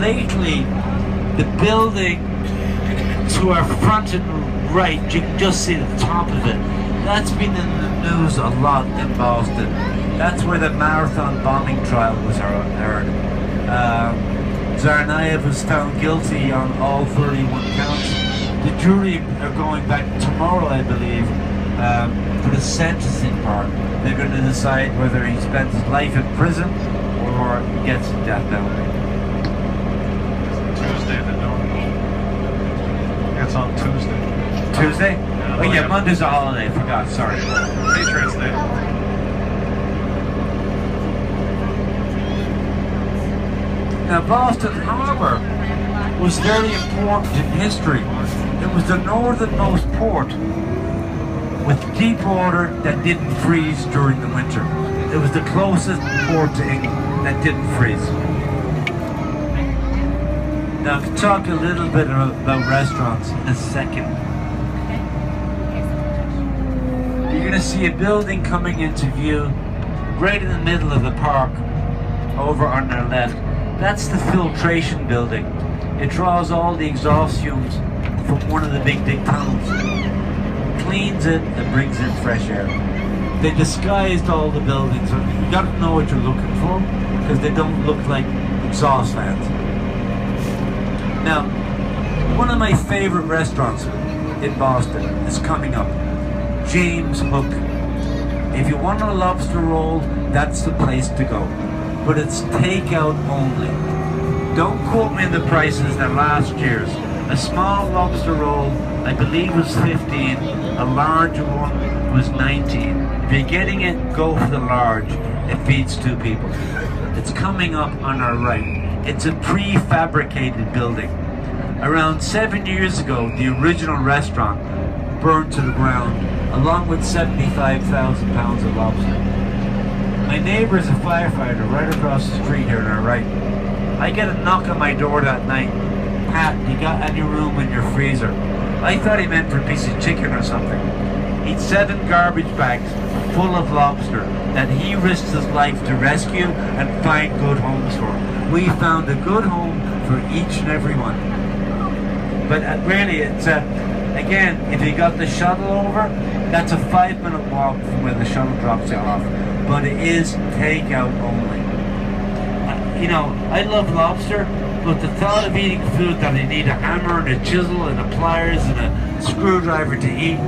Lately, the building to our front and right, you can just see the top of it. That's been in the news a lot in Boston. That's where the marathon bombing trial was heard. Tsarnaev was found guilty on all 31 counts. The jury are going back tomorrow, I believe, for the sentencing part. They're going to decide whether he spends his life in prison or he gets a death penalty. Tuesday, they don't know. It's on Tuesday. Tuesday? Yeah, Oh yeah, Monday's a holiday, I forgot, sorry. Patriots Day. Now Boston Harbor was very important in history. It was the northernmost port with deep water that didn't freeze during the winter. It was the closest port to England that didn't freeze. Now, I can talk a little bit about restaurants in a second. You're going to see a building coming into view right in the middle of the park, over on our left. That's the filtration building. It draws all the exhaust fumes from one of the big tunnels, cleans it, and brings in fresh air. They disguised all the buildings, so you got to know what you're looking for, because they don't look like exhaust fans. Now, one of my favorite restaurants in Boston is coming up, James Hook. If you want a lobster roll, that's the place to go. But it's takeout only. Don't quote me on the prices, they're last year's. A small lobster roll, I believe, was 15. A large one was 19. If you're getting it, go for the large. It feeds 2 people. It's coming up on our right. It's a prefabricated building. Around 7 years ago, the original restaurant burned to the ground, along with 75,000 pounds of lobster. My neighbor is a firefighter right across the street here on our right. I get a knock on my door that night. Pat, you got any room in your freezer? I thought he meant for a piece of chicken or something. He'd 7 garbage bags full of lobster that he risked his life to rescue and find good homes for. We found a good home for each and every one. But really, it's again, if you got the shuttle over, that's a 5-minute walk from where the shuttle drops you off. But it is takeout only. You know, I love lobster, but the thought of eating food that I need a hammer and a chisel and a pliers and a screwdriver to eat,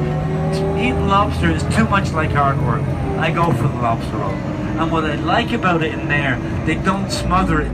eating lobster is too much like hard work. I go for the lobster roll. And what I like about it in there, they don't smother it